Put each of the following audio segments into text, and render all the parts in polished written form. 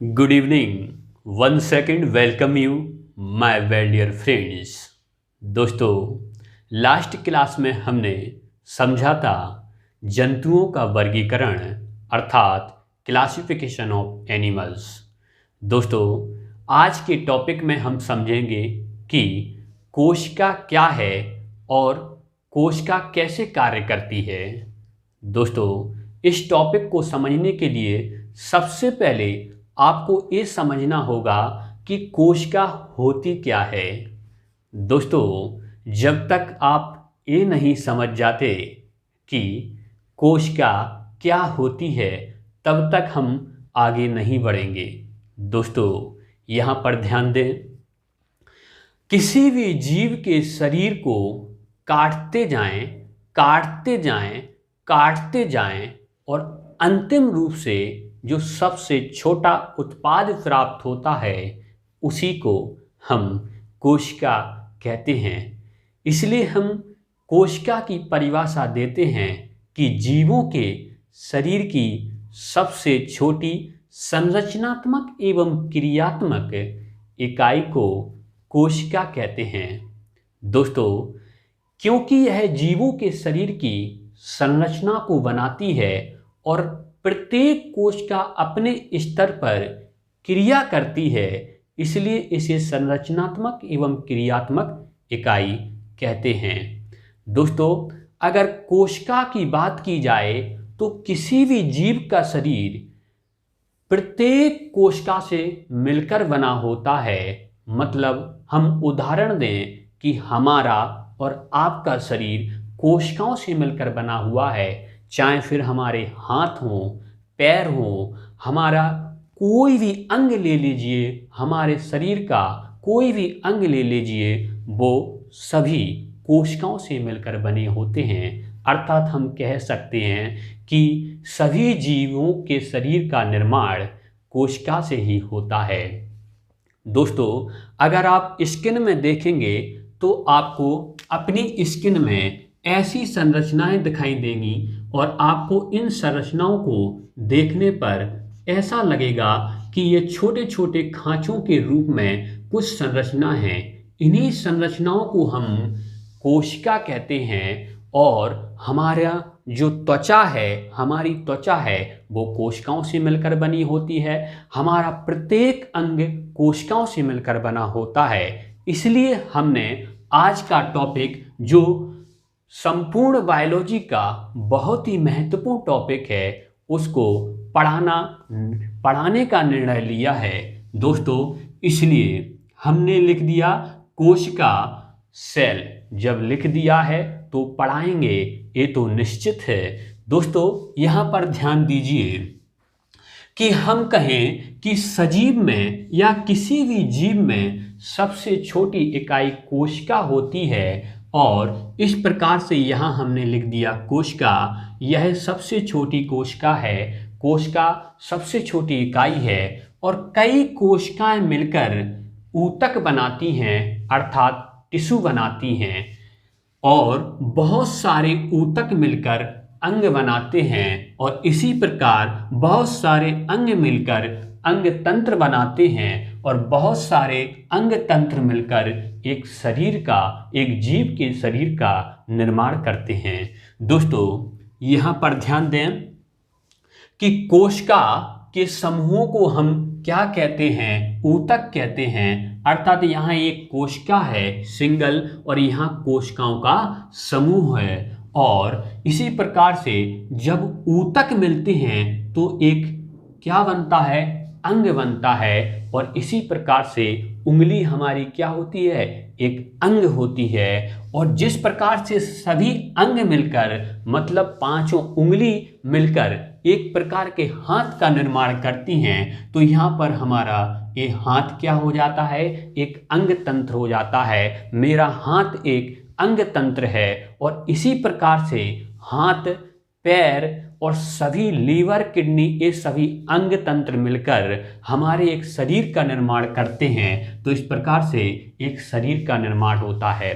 Good evening. Once second welcome you my well dear friends. दोस्तों, last class में हमने समझा था जंतुओं का वर्गीकरण अर्थात क्लासिफिकेशन ऑफ एनिमल्स। दोस्तों, आज के टॉपिक में हम समझेंगे कि कोशिका क्या है और कोशिका कैसे कार्य करती है। दोस्तों, इस टॉपिक को समझने के लिए सबसे पहले आपको ये समझना होगा कि कोशिका होती क्या है। दोस्तों, जब तक आप ये नहीं समझ जाते कि कोशिका क्या होती है तब तक हम आगे नहीं बढ़ेंगे। दोस्तों, यहाँ पर ध्यान दें, किसी भी जीव के शरीर को काटते जाएं, काटते जाएं, काटते जाएं और अंतिम रूप से जो सबसे छोटा उत्पाद प्राप्त होता है उसी को हम कोशिका कहते हैं। इसलिए हम कोशिका की परिभाषा देते हैं कि जीवों के शरीर की सबसे छोटी संरचनात्मक एवं क्रियात्मक इकाई को कोशिका कहते हैं। दोस्तों, क्योंकि यह जीवों के शरीर की संरचना को बनाती है और प्रत्येक कोशिका अपने स्तर पर क्रिया करती है, इसलिए इसे संरचनात्मक एवं क्रियात्मक इकाई कहते हैं। दोस्तों, अगर कोशिका की बात की जाए तो किसी भी जीव का शरीर प्रत्येक कोशिका से मिलकर बना होता है। मतलब हम उदाहरण दें कि हमारा और आपका शरीर कोशिकाओं से मिलकर बना हुआ है, चाहे फिर हमारे हाथ हों, पैर हों, हमारा कोई भी अंग ले लीजिए, हमारे शरीर का कोई भी अंग ले लीजिए, वो सभी कोशिकाओं से मिलकर बने होते हैं। अर्थात हम कह सकते हैं कि सभी जीवों के शरीर का निर्माण कोशिका से ही होता है। दोस्तों, अगर आप स्किन में देखेंगे तो आपको अपनी स्किन में ऐसी संरचनाएं दिखाई देंगी और आपको इन संरचनाओं को देखने पर ऐसा लगेगा कि ये छोटे छोटे खांचों के रूप में कुछ संरचना हैं। इन्हीं संरचनाओं को हम कोशिका कहते हैं और हमारा जो त्वचा है, हमारी त्वचा है, वो कोशिकाओं से मिलकर बनी होती है। हमारा प्रत्येक अंग कोशिकाओं से मिलकर बना होता है। इसलिए हमने आज का टॉपिक, जो संपूर्ण बायोलॉजी का बहुत ही महत्वपूर्ण टॉपिक है, उसको पढ़ाने का निर्णय लिया है। दोस्तों, इसलिए हमने लिख दिया कोशिका सेल। जब लिख दिया है तो पढ़ाएंगे, ये तो निश्चित है। दोस्तों, यहाँ पर ध्यान दीजिए कि हम कहें कि सजीव में या किसी भी जीव में सबसे छोटी इकाई कोशिका होती है और इस प्रकार से यहाँ हमने लिख दिया कोशिका, यह सबसे छोटी कोशिका है। कोशिका सबसे छोटी इकाई है और कई कोशिकाएं मिलकर ऊतक बनाती हैं, अर्थात टिश्यू बनाती हैं, और बहुत सारे ऊतक मिलकर अंग बनाते हैं और इसी प्रकार बहुत सारे अंग मिलकर अंग तंत्र बनाते हैं और बहुत सारे अंग तंत्र मिलकर एक शरीर का, एक जीव के शरीर का निर्माण करते हैं। दोस्तों, यहाँ पर ध्यान दें कि कोशिका के समूहों को हम क्या कहते हैं? ऊतक कहते हैं। अर्थात यहाँ एक कोशिका है सिंगल और यहाँ कोशिकाओं का समूह है और इसी प्रकार से जब ऊतक मिलते हैं तो एक क्या बनता है? अंग बनता है और इसी प्रकार से उंगली हमारी क्या होती है? एक अंग होती है। और जिस प्रकार से सभी अंग मिलकर, मतलब पांचों उंगली मिलकर एक प्रकार के हाथ का निर्माण करती हैं, तो यहाँ पर हमारा ये हाथ क्या हो जाता है? एक अंग तंत्र हो जाता है। मेरा हाथ एक अंग तंत्र है और इसी प्रकार से हाथ, पैर और सभी लीवर, किडनी, ये सभी अंग तंत्र मिलकर हमारे एक शरीर का निर्माण करते हैं। तो इस प्रकार से एक शरीर का निर्माण होता है।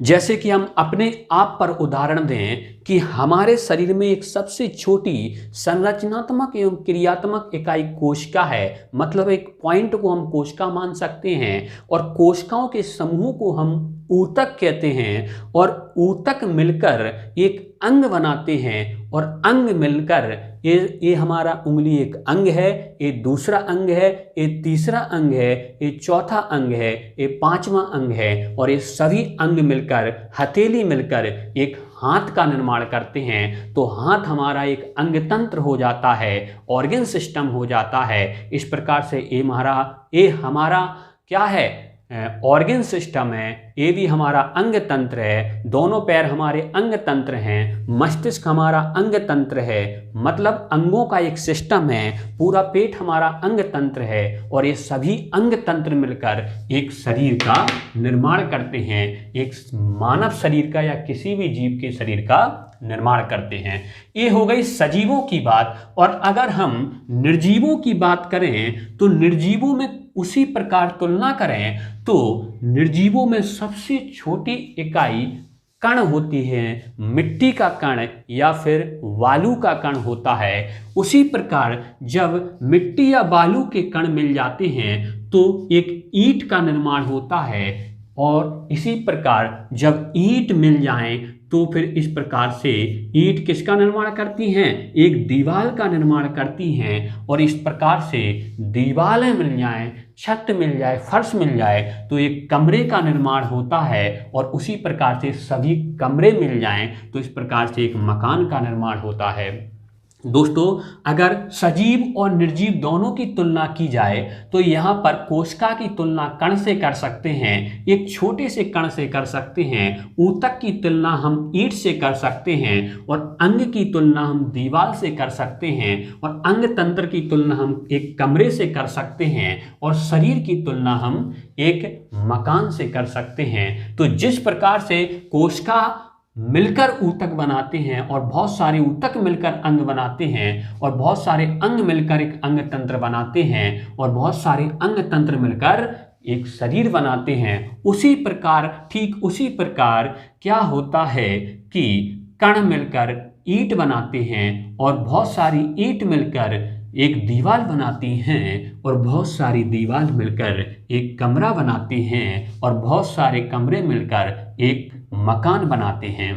जैसे कि हम अपने आप पर उदाहरण दें कि हमारे शरीर में एक सबसे छोटी संरचनात्मक एवं क्रियात्मक इकाई कोशिका है। मतलब एक पॉइंट को हम कोशिका मान सकते हैं और कोशिकाओं के समूह को हम ऊतक कहते हैं और ऊतक मिलकर एक अंग बनाते हैं और अंग मिलकर ये हमारा उंगली एक अंग है, ये दूसरा अंग है, ये तीसरा अंग है, ये चौथा अंग है, ये पांचवा अंग है और ये सभी अंग मिलकर हथेली मिलकर एक हाथ का निर्माण करते हैं। तो हाथ हमारा एक अंग तंत्र हो जाता है, ऑर्गन सिस्टम हो जाता है। इस प्रकार से ये हमारा क्या है, ऑर्गन सिस्टम है। ये भी हमारा अंग तंत्र है। दोनों पैर हमारे अंग तंत्र हैं। मस्तिष्क हमारा अंग तंत्र है, मतलब अंगों का एक सिस्टम है। पूरा पेट हमारा अंग तंत्र है और ये सभी अंग तंत्र मिलकर एक शरीर का निर्माण करते हैं। एक मानव शरीर का या किसी भी जीव के शरीर का निर्माण करते हैं। ये हो गई सजीवों की बात। और अगर हम निर्जीवों की बात करें तो निर्जीवों में उसी प्रकार तुलना करें तो निर्जीवों में सबसे छोटी इकाई कण होती है, मिट्टी का कण या फिर बालू का कण होता है। उसी प्रकार जब मिट्टी या बालू के कण मिल जाते हैं तो एक ईंट का निर्माण होता है और इसी प्रकार जब ईंट मिल जाए तो फिर इस प्रकार से ईंट किसका निर्माण करती हैं, एक दीवार का निर्माण करती हैं और इस प्रकार से दीवारें मिल जाएं, छत मिल जाए, फर्श मिल जाए तो एक कमरे का निर्माण होता है और उसी प्रकार से सभी कमरे मिल जाएं तो इस प्रकार से एक मकान का निर्माण होता है। दोस्तों, अगर सजीव और निर्जीव दोनों की तुलना की जाए तो यहाँ पर कोशिका की तुलना कण से कर सकते हैं, एक छोटे से कण से कर सकते हैं, ऊतक की तुलना हम ईंट से कर सकते हैं और अंग की तुलना हम दीवार से कर सकते हैं और अंग तंत्र की तुलना हम एक कमरे से कर सकते हैं और शरीर की तुलना हम एक मकान से कर सकते हैं। तो जिस प्रकार से कोशिका मिलकर ऊतक बनाते हैं और बहुत सारे ऊतक मिलकर अंग बनाते हैं और बहुत सारे अंग मिलकर एक अंग तंत्र बनाते हैं और बहुत सारे अंग तंत्र मिलकर एक शरीर बनाते हैं, उसी प्रकार ठीक उसी प्रकार क्या होता है कि कण मिलकर ईंट बनाते हैं और बहुत सारी ईंट मिलकर एक दीवार बनाती हैं और बहुत सारी दीवार मिलकर एक कमरा बनाती हैं और बहुत सारे कमरे मिलकर एक मकान बनाते हैं।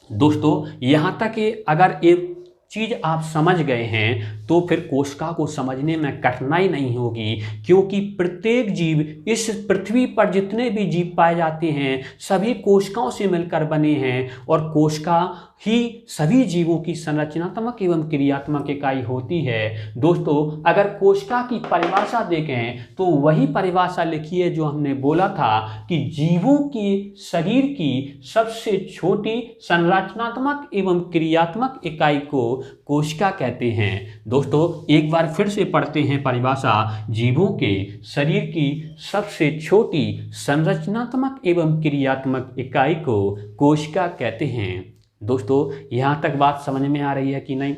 दोस्तों, यहाँ तक कि अगर एक चीज़ आप समझ गए हैं तो फिर कोशिका को समझने में कठिनाई नहीं होगी, क्योंकि प्रत्येक जीव इस पृथ्वी पर जितने भी जीव पाए जाते हैं सभी कोशिकाओं से मिलकर बने हैं और कोशिका ही सभी जीवों की संरचनात्मक एवं क्रियात्मक इकाई होती है। दोस्तों, अगर कोशिका की परिभाषा देखें तो वही परिभाषा लिखी है जो हमने बोला था कि जीवों की शरीर की सबसे छोटी संरचनात्मक एवं क्रियात्मक इकाई को कोशिका कहते हैं। दोस्तों, एक बार फिर से पढ़ते हैं परिभाषा। जीवों के शरीर की सबसे छोटी संरचनात्मक एवं क्रियात्मक इकाई को कोशिका कहते हैं। दोस्तों, यहाँ तक बात समझ में आ रही है कि नहीं?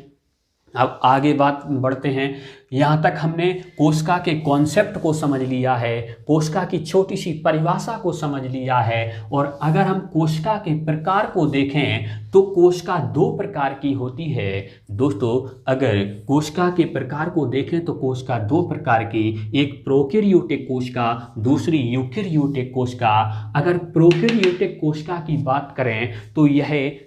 अब आगे बात बढ़ते हैं। यहाँ तक हमने कोशिका के कॉन्सेप्ट को समझ लिया है, कोशिका की छोटी सी परिभाषा को समझ लिया है और अगर हम कोशिका के प्रकार को देखें तो कोशिका दो प्रकार की होती है। दोस्तों, अगर कोशिका के प्रकार को देखें तो कोशिका दो प्रकार की, एक प्रोकैरियोटिक कोशिका, दूसरी यूकैरियोटिक कोशिका। अगर प्रोकैरियोटिक कोशिका की बात करें तो यह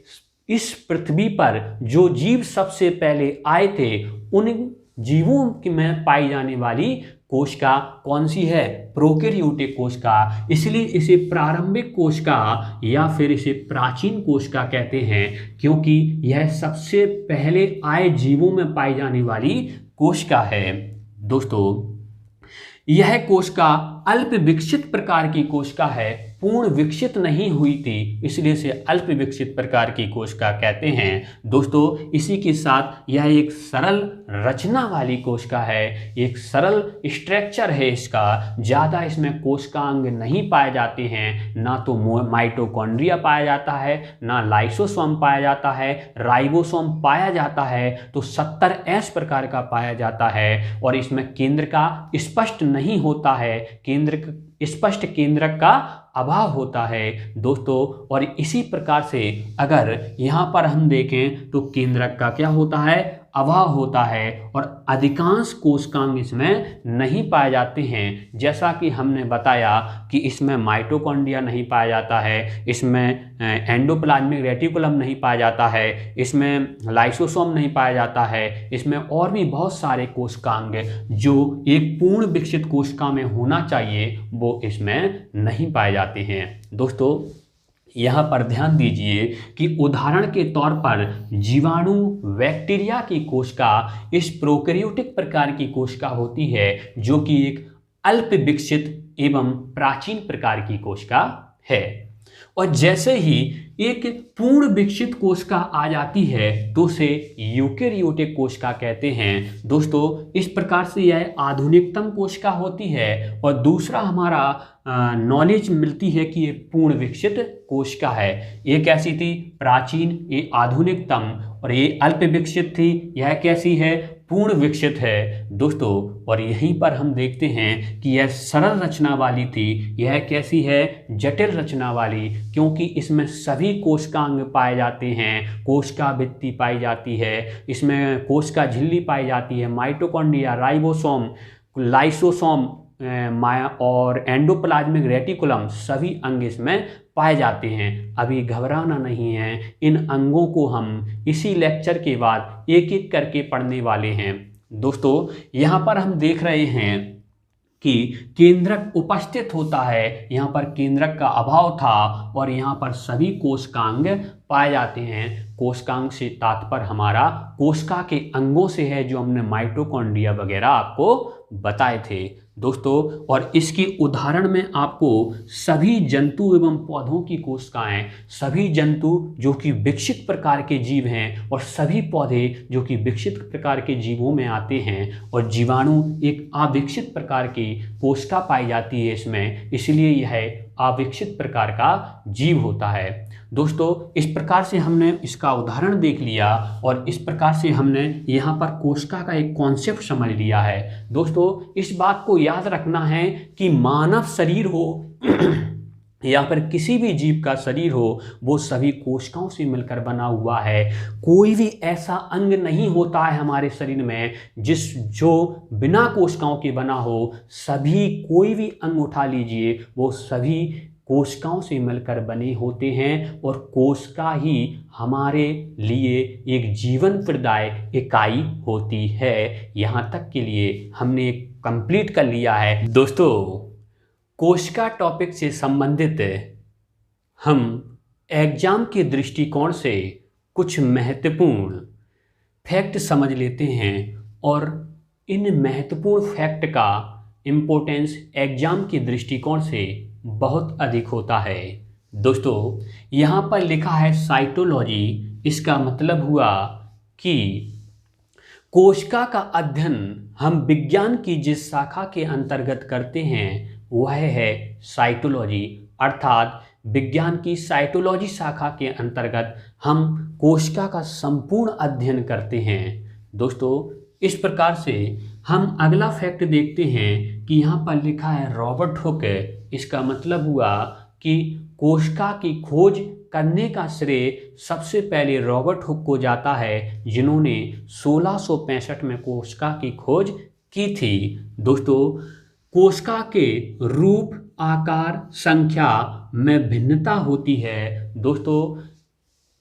इस पृथ्वी पर जो जीव सबसे पहले आए थे उन जीवों में पाई जाने वाली कोशिका कौन सी है? प्रोकैरियोटिक कोशिका। इसलिए इसे प्रारंभिक कोशिका या फिर इसे प्राचीन कोशिका कहते हैं, क्योंकि यह सबसे पहले आए जीवों में पाई जाने वाली कोशिका है। दोस्तों, यह कोशिका अल्प विकसित प्रकार की कोशिका है, पूर्ण विकसित नहीं हुई थी, इसलिए इसे अल्प विकसित प्रकार की कोशिका कहते हैं। दोस्तों, इसी के साथ यह एक सरल रचना वाली कोशिका है, एक सरल स्ट्रक्चर है इसका। ज़्यादा इसमें कोशिकांग नहीं पाए जाते हैं, ना तो माइटोकॉन्ड्रिया पाया जाता है, ना लाइसोसोम पाया जाता है, राइबोसोम पाया जाता है तो 70S प्रकार का पाया जाता है और इसमें केंद्र का स्पष्ट नहीं होता है। केंद्र स्पष्ट केंद्रक का अभाव होता है दोस्तों। और इसी प्रकार से अगर यहाँ पर हम देखें तो केंद्रक का क्या होता है, अभाव होता है, और अधिकांश कोशिकांग इसमें नहीं पाए जाते हैं। जैसा कि हमने बताया कि इसमें माइटोकॉन्ड्रिया नहीं पाया जाता है, इसमें एंडोप्लाज्मिक रेटिकुलम नहीं पाया जाता है, इसमें लाइसोसोम नहीं पाया जाता है, इसमें और भी बहुत सारे कोशिकांग जो एक पूर्ण विकसित कोशिका में होना चाहिए वो इसमें नहीं पाए जाते हैं दोस्तों। यहाँ पर ध्यान दीजिए कि उदाहरण के तौर पर जीवाणु बैक्टीरिया की कोशिका इस प्रोकैरियोटिक प्रकार की कोशिका होती है जो कि एक अल्प विकसित एवं प्राचीन प्रकार की कोशिका है। और जैसे ही एक पूर्ण विकसित कोशिका आ जाती है तो उसे यूकेरियोटिक कोशिका कहते हैं दोस्तों। इस प्रकार से यह आधुनिकतम कोशिका होती है। और दूसरा हमारा नॉलेज मिलती है कि ये पूर्ण विकसित कोशिका है। ये कैसी थी, प्राचीन, ये आधुनिकतम, और ये अल्प विकसित थी, यह कैसी है, पूर्ण विकसित है दोस्तों। और यहीं पर हम देखते हैं कि यह सरल रचना वाली थी, यह कैसी है, जटिल रचना वाली, क्योंकि इसमें सभी कोशिकांग पाए जाते हैं, कोशिका भित्ति पाई जाती है, इसमें कोशिका झिल्ली पाई जाती है, माइटोकॉन्ड्रिया, राइबोसोम, लाइसोसोम और एंडोप्लाज्मिक रेटिकुलम सभी अंग इसमें पाए जाते हैं। अभी घबराना नहीं है, इन अंगों को हम इसी लेक्चर के बाद एक एक करके पढ़ने वाले हैं दोस्तों। यहाँ पर हम देख रहे हैं कि केंद्रक उपस्थित होता है, यहाँ पर केंद्रक का अभाव था, और यहाँ पर सभी कोशिकांग पाए जाते हैं। कोशिकांग से तात्पर्य हमारा कोशिका के अंगों से है जो हमने माइटोकॉन्ड्रिया वगैरह आपको बताए थे दोस्तों। और इसके उदाहरण में आपको सभी जंतु एवं पौधों की कोशिकाएं, सभी जंतु जो कि विकसित प्रकार के जीव हैं और सभी पौधे जो कि विकसित प्रकार के जीवों में आते हैं, और जीवाणु एक अविकसित प्रकार की कोशिका पाई जाती है इसमें, इसलिए यह अविकसित प्रकार का जीव होता है दोस्तों। इस प्रकार से हमने इसका उदाहरण देख लिया और इस प्रकार से हमने यहाँ पर कोशिका का एक कॉन्सेप्ट समझ लिया है दोस्तों। इस बात को याद रखना है कि मानव शरीर हो या फिर किसी भी जीव का शरीर हो, वो सभी कोशिकाओं से मिलकर बना हुआ है। कोई भी ऐसा अंग नहीं होता है हमारे शरीर में जो बिना कोशिकाओं के बना हो। सभी, कोई भी अंग उठा लीजिए, वो सभी कोशिकाओं से मिलकर बने होते हैं, और कोशिका ही हमारे लिए एक जीवन प्रदायक इकाई होती है। यहाँ तक के लिए हमने कंप्लीट कर लिया है दोस्तों। कोशिका टॉपिक से संबंधित हम एग्जाम के दृष्टिकोण से कुछ महत्वपूर्ण फैक्ट समझ लेते हैं, और इन महत्वपूर्ण फैक्ट का इम्पोर्टेंस एग्जाम के दृष्टिकोण से बहुत अधिक होता है दोस्तों। यहाँ पर लिखा है साइटोलॉजी। इसका मतलब हुआ कि कोशिका का अध्ययन हम विज्ञान की जिस शाखा के अंतर्गत करते हैं वह है साइटोलॉजी, अर्थात विज्ञान की साइटोलॉजी शाखा के अंतर्गत हम कोशिका का संपूर्ण अध्ययन करते हैं दोस्तों। इस प्रकार से हम अगला फैक्ट देखते हैं कि यहाँ पर लिखा है रॉबर्ट हुक। इसका मतलब हुआ कि कोशिका की खोज करने का श्रेय सबसे पहले रॉबर्ट हुक को जाता है, जिन्होंने 1665 में कोशिका की खोज की थी दोस्तों। कोशिका के रूप, आकार, संख्या में भिन्नता होती है दोस्तों।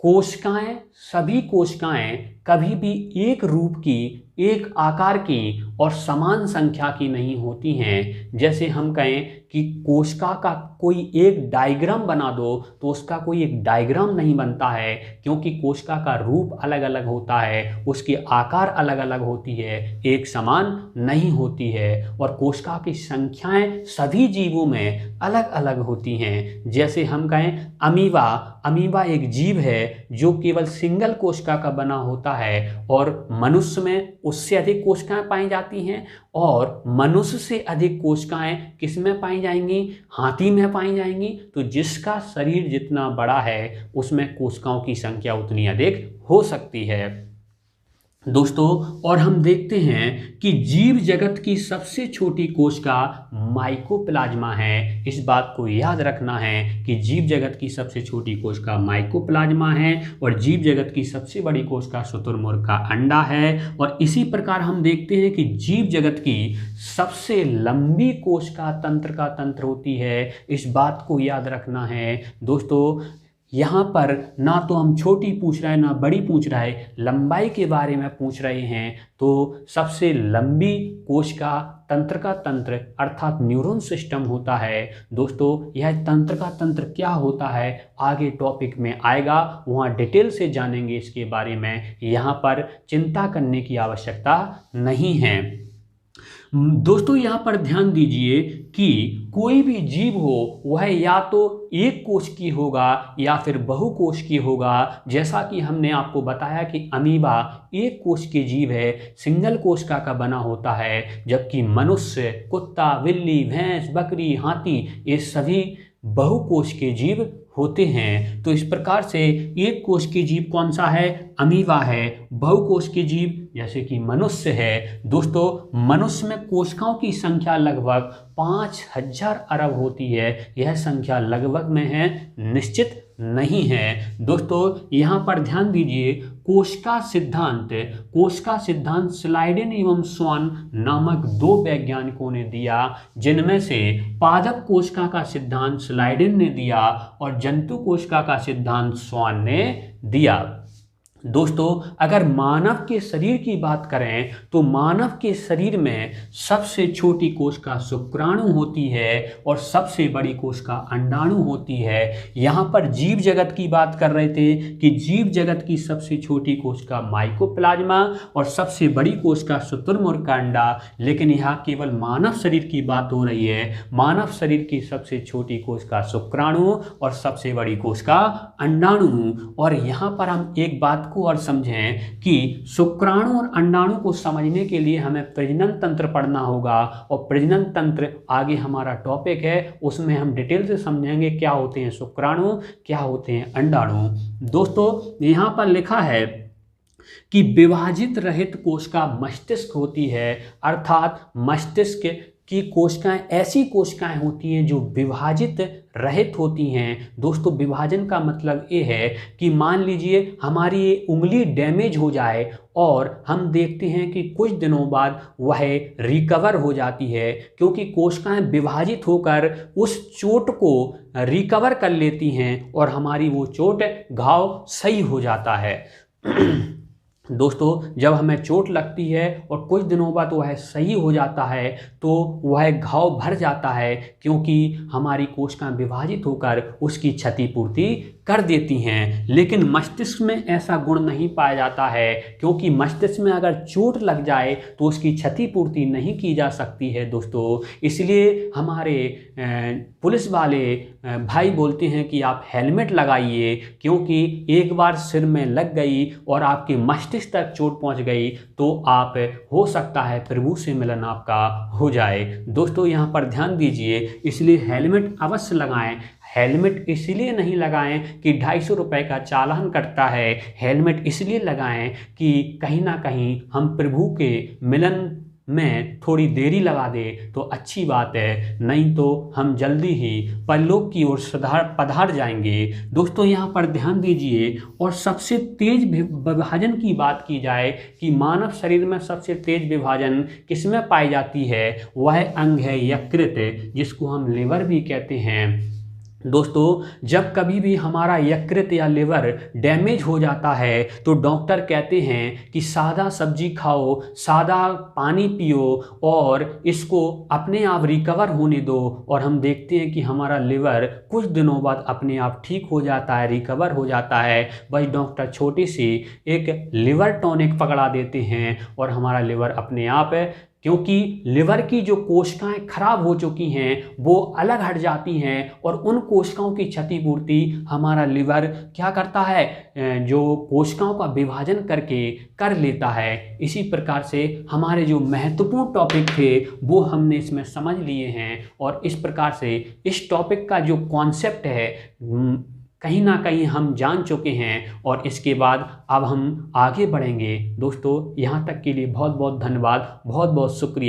कोशिकाएं, सभी कोशिकाएं कभी भी एक रूप की, एक आकार की और समान संख्या की नहीं होती हैं। जैसे हम कहें कि कोशिका का कोई एक डायग्राम बना दो तो उसका कोई एक डायग्राम नहीं बनता है, क्योंकि कोशिका का रूप अलग अलग होता है, उसके आकार अलग अलग होती है, एक समान नहीं होती है। और कोशिका की संख्याएं सभी जीवों में अलग अलग होती हैं। जैसे हम कहें अमीबा एक जीव है जो केवल सिंगल कोशिका का बना होता है, और मनुष्य में उससे अधिक कोशिकाएं पाई जाती हैं, और मनुष्य से अधिक कोशिकाएं किस में पाई जाएंगी, हाथी में पाई जाएंगी। तो जिसका शरीर जितना बड़ा है उसमें कोशिकाओं की संख्या उतनी अधिक हो सकती है दोस्तों और हम देखते हैं कि जीव जगत की सबसे छोटी कोशिका माइकोप्लाज्मा है। इस बात को याद रखना है कि जीव जगत की सबसे छोटी कोशिका माइकोप्लाज्मा है और जीव जगत की सबसे बड़ी कोशिका शुतुरमुर्ग का अंडा है। और इसी प्रकार हम देखते हैं कि जीव जगत की सबसे लंबी कोशिका तंत्र का तंत्र होती है। इस बात को याद रखना है दोस्तों। यहाँ पर ना तो हम छोटी पूछ रहे हैं ना बड़ी पूछ रहा है, लंबाई के बारे में पूछ रहे हैं। तो सबसे लंबी कोशिका तंत्र का तंत्र अर्थात न्यूरॉन सिस्टम होता है। दोस्तों यह तंत्र का तंत्र क्या होता है आगे टॉपिक में आएगा, वहाँ डिटेल से जानेंगे इसके बारे में। यहाँ पर चिंता करने की आवश्यकता नहीं है। दोस्तों यहाँ पर ध्यान दीजिए कि कोई भी जीव हो वह या तो एक कोश की होगा या फिर बहुकोश की होगा। जैसा कि हमने आपको बताया कि अमीबा एक कोश के जीव है, सिंगल कोशिका का बना होता है, जबकि मनुष्य, कुत्ता, बिल्ली, भैंस, बकरी, हाथी ये सभी बहुकोश के जीव होते हैं। तो इस प्रकार से एक कोश के जीव कौन सा है? अमीबा है। बहुकोश के जीव जैसे कि मनुष्य है। दोस्तों मनुष्य में कोशिकाओं की संख्या लगभग 5000 अरब होती है। यह संख्या लगभग में है, निश्चित नहीं है। दोस्तों यहाँ पर ध्यान दीजिए, कोशिका सिद्धांत स्लाइडेन एवं स्वान नामक 2 वैज्ञानिकों ने दिया, जिनमें से पादप कोशिका का सिद्धांत स्लाइडेन ने दिया और जंतु कोशिका का सिद्धांत स्वान ने दिया। दोस्तों अगर मानव के शरीर की बात करें तो मानव के शरीर में सबसे छोटी कोशिका शुक्राणु होती है और सबसे बड़ी कोशिका अंडाणु होती है। यहाँ पर जीव जगत की बात कर रहे थे कि जीव जगत की सबसे छोटी कोशिका माइकोप्लाज्मा और सबसे बड़ी कोशिका शुतुरमुर्ग का अंडा, लेकिन यहाँ केवल मानव शरीर की बात हो रही है। मानव शरीर की सबसे छोटी कोशिका शुक्राणु और सबसे बड़ी कोशिका अंडाणु। और यहाँ पर हम एक बात को और समझें कि शुक्राणु और अंडाणु को समझने के लिए हमें प्रजनन तंत्र पढ़ना होगा और प्रजनन तंत्र आगे हमारा टॉपिक है, उसमें हम डिटेल से समझेंगे क्या होते हैं शुक्राणु, क्या होते हैं अंडाणु। दोस्तों यहाँ पर लिखा है कि विभाजित रहित कोशिका मस्तिष्क होती है, अर्थात मस्तिष्क की कोशिकाएं ऐसी कोशिकाएं होती हैं जो विभाजित रहित होती हैं। दोस्तों विभाजन का मतलब ये है कि मान लीजिए हमारी ये उंगली डैमेज हो जाए और हम देखते हैं कि कुछ दिनों बाद वह रिकवर हो जाती है, क्योंकि कोशिकाएं विभाजित होकर उस चोट को रिकवर कर लेती हैं और हमारी वो चोट, घाव सही हो जाता है। दोस्तों जब हमें चोट लगती है और कुछ दिनों बाद वह सही हो जाता है तो वह घाव भर जाता है, क्योंकि हमारी कोशिकाएं विभाजित होकर उसकी क्षतिपूर्ति कर देती हैं। लेकिन मस्तिष्क में ऐसा गुण नहीं पाया जाता है, क्योंकि मस्तिष्क में अगर चोट लग जाए तो उसकी क्षतिपूर्ति नहीं की जा सकती है। दोस्तों इसलिए हमारे पुलिस वाले भाई बोलते हैं कि आप हेलमेट लगाइए, क्योंकि एक बार सिर में लग गई और आपके मस्तिष्क तक चोट पहुंच गई तो आप हो सकता है प्रभु से मिलन आपका हो जाए। दोस्तों यहाँ पर ध्यान दीजिए, इसलिए हेलमेट अवश्य लगाएं। हेलमेट इसलिए नहीं लगाएं कि 250 रुपये का चालान कटता है, हेलमेट इसलिए लगाएं कि कहीं ना कहीं हम प्रभु के मिलन में थोड़ी देरी लगा दे तो अच्छी बात है, नहीं तो हम जल्दी ही परलोक की ओर पधार जाएंगे। दोस्तों यहाँ पर ध्यान दीजिए, और सबसे तेज विभाजन की बात की जाए कि मानव शरीर में सबसे तेज विभाजन किसमें पाई जाती है, वह अंग है यकृत, जिसको हम लिवर भी कहते हैं। दोस्तों जब कभी भी हमारा यकृत या लिवर डैमेज हो जाता है तो डॉक्टर कहते हैं कि सादा सब्जी खाओ, सादा पानी पियो और इसको अपने आप रिकवर होने दो। और हम देखते हैं कि हमारा लिवर कुछ दिनों बाद अपने आप ठीक हो जाता है, रिकवर हो जाता है। बस डॉक्टर छोटी सी एक लिवर टॉनिक पकड़ा देते हैं और हमारा लिवर अपने आप क्योंकि लिवर की जो कोशिकाएं खराब हो चुकी हैं वो अलग हट जाती हैं और उन कोशिकाओं की क्षतिपूर्ति हमारा लिवर क्या करता है, जो कोशिकाओं का विभाजन करके कर लेता है। इसी प्रकार से हमारे जो महत्वपूर्ण टॉपिक थे वो हमने इसमें समझ लिए हैं और इस प्रकार से इस टॉपिक का जो कॉन्सेप्ट है कहीं ना कहीं हम जान चुके हैं और इसके बाद अब हम आगे बढ़ेंगे। दोस्तों यहाँ तक के लिए बहुत बहुत धन्यवाद, बहुत बहुत शुक्रिया।